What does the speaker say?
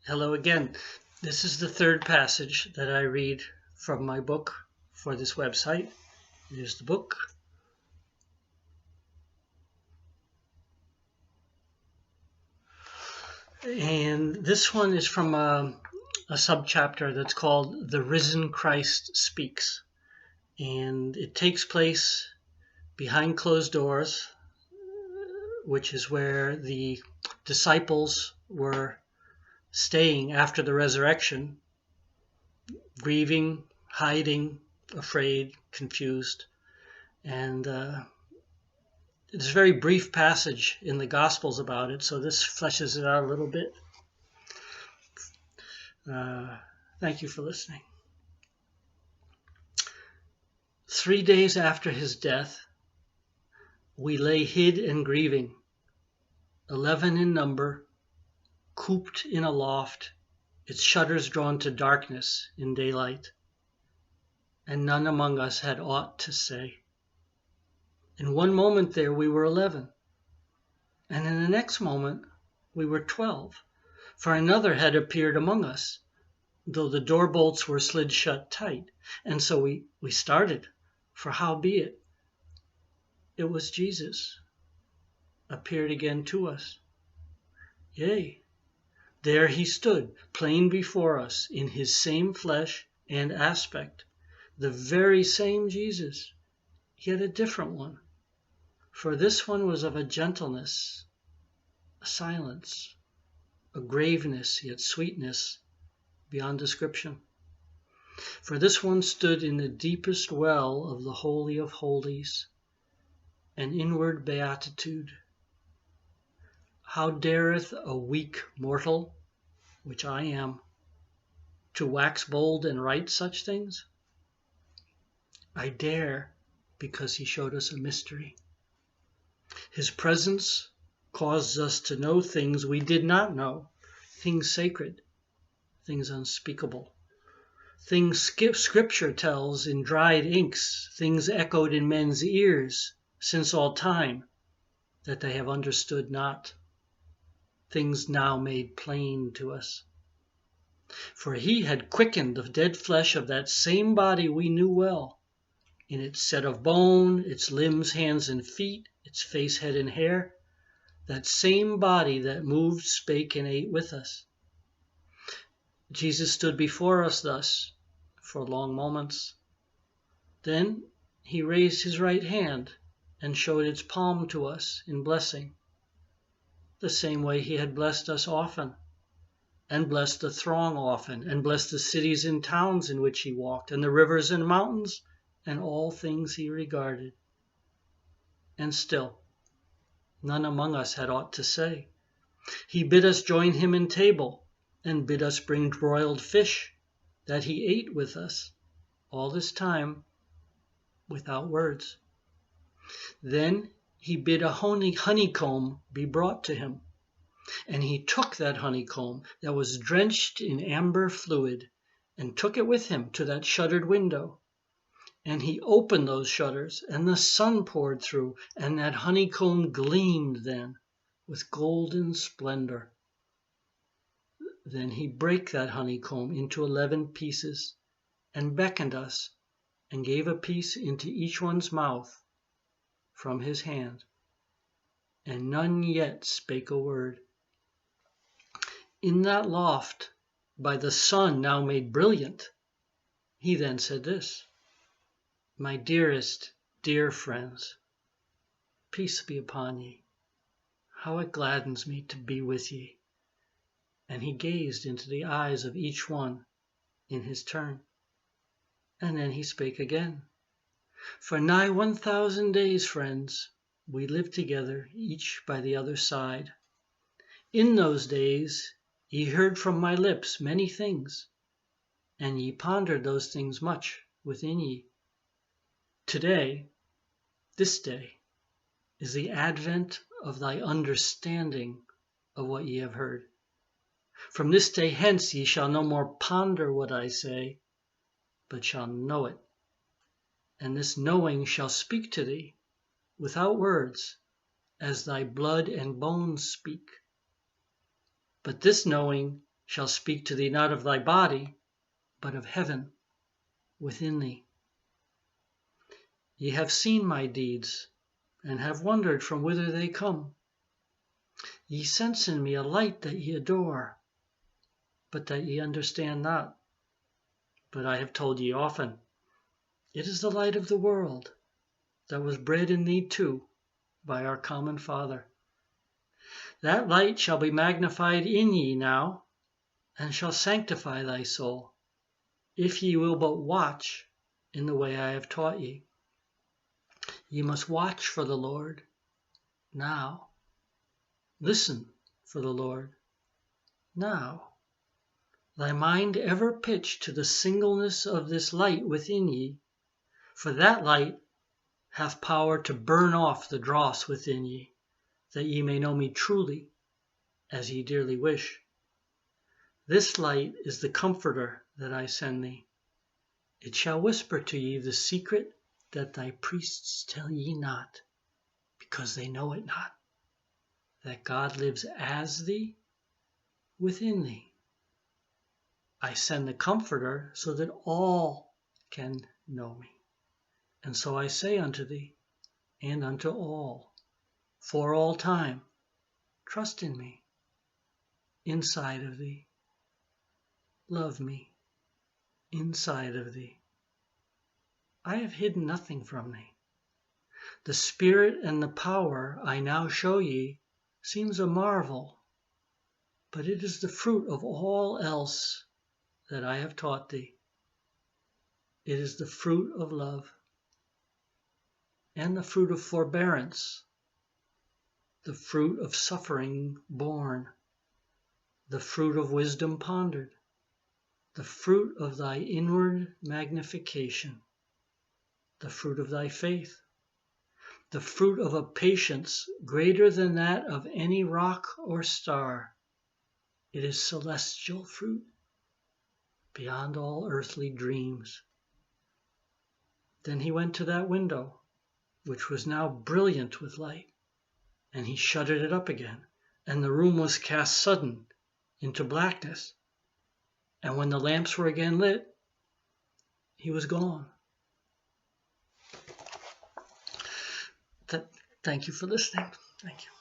Hello again. This is the third passage that I read from my book for this website. Here's the book. And this one is from a subchapter that's called The Risen Christ Speaks. And it takes place behind closed doors, which is where the disciples were staying after the resurrection, grieving, hiding, afraid, confused. And there's a very brief passage in the Gospels about it, so this fleshes it out a little bit. Thank you for listening. 3 days after his death, we lay hid and grieving, 11 in number, cooped in a loft, its shutters drawn to darkness in daylight, and none among us had aught to say. In one moment there we were 11, and in the next moment we were 12, for another had appeared among us, though the door bolts were slid shut tight. And so we started, for howbeit it was Jesus appeared again to us. Yea, there he stood, plain before us, in his same flesh and aspect, the very same Jesus, yet a different one. For this one was of a gentleness, a silence, a graveness, yet sweetness beyond description. For this one stood in the deepest well of the Holy of Holies, an inward beatitude. How dareth a weak mortal, which I am, to wax bold and write such things? I dare, because he showed us a mystery. His presence caused us to know things we did not know, things sacred, things unspeakable, things Scripture tells in dried inks, things echoed in men's ears since all time, that they have understood not, things now made plain to us. For he had quickened the dead flesh of that same body we knew well, in its set of bone, its limbs, hands, and feet, its face, head, and hair, that same body that moved, spake, and ate with us. Jesus stood before us thus for long moments. Then he raised his right hand and showed its palm to us in blessing, the same way he had blessed us often, and blessed the throng often, and blessed the cities and towns in which he walked, and the rivers and mountains, and all things he regarded. And still, none among us had aught to say. He bid us join him in table, and bid us bring broiled fish, that he ate with us, all this time, without words. Then he bid a honeycomb be brought to him, and he took that honeycomb that was drenched in amber fluid, and took it with him to that shuttered window. And he opened those shutters, and the sun poured through, and that honeycomb gleamed then with golden splendor. Then he brake that honeycomb into 11 pieces, and beckoned us, and gave a piece into each one's mouth from his hand. And none yet spake a word. In that loft, by the sun now made brilliant, he then said this: My dearest, dear friends, peace be upon ye. How it gladdens me to be with ye. And he gazed into the eyes of each one in his turn. And then he spake again. For nigh 1,000 days, friends, we lived together, each by the other side. In those days ye heard from my lips many things, and ye pondered those things much within ye. Today, this day, is the advent of thy understanding of what ye have heard. From this day hence ye shall no more ponder what I say, but shall know it. And this knowing shall speak to thee without words, as thy blood and bones speak. But this knowing shall speak to thee not of thy body, but of heaven within thee. Ye have seen my deeds, and have wondered from whither they come. Ye sense in me a light that ye adore, but that ye understand not. But I have told ye often, it is the light of the world, that was bred in thee too by our common Father. That light shall be magnified in ye now, and shall sanctify thy soul, if ye will but watch in the way I have taught ye. Ye must watch for the Lord now. Listen for the Lord now. Thy mind ever pitch to the singleness of this light within ye, for that light hath power to burn off the dross within ye, that ye may know me truly, as ye dearly wish. This light is the Comforter that I send thee. It shall whisper to ye the secret that thy priests tell ye not, because they know it not, that God lives as thee, within thee. I send the Comforter so that all can know me. And so I say unto thee, and unto all, for all time, trust in me, inside of thee. Love me, inside of thee. I have hidden nothing from thee. The spirit and the power I now show ye seems a marvel, but it is the fruit of all else that I have taught thee. It is the fruit of love, and the fruit of forbearance, the fruit of suffering borne, the fruit of wisdom pondered, the fruit of thy inward magnification, the fruit of thy faith, the fruit of a patience greater than that of any rock or star. It is celestial fruit, beyond all earthly dreams. Then he went to that window, which was now brilliant with light, and he shuttered it up again, and the room was cast sudden into blackness. And when the lamps were again lit, he was gone. Thank you for listening. Thank you.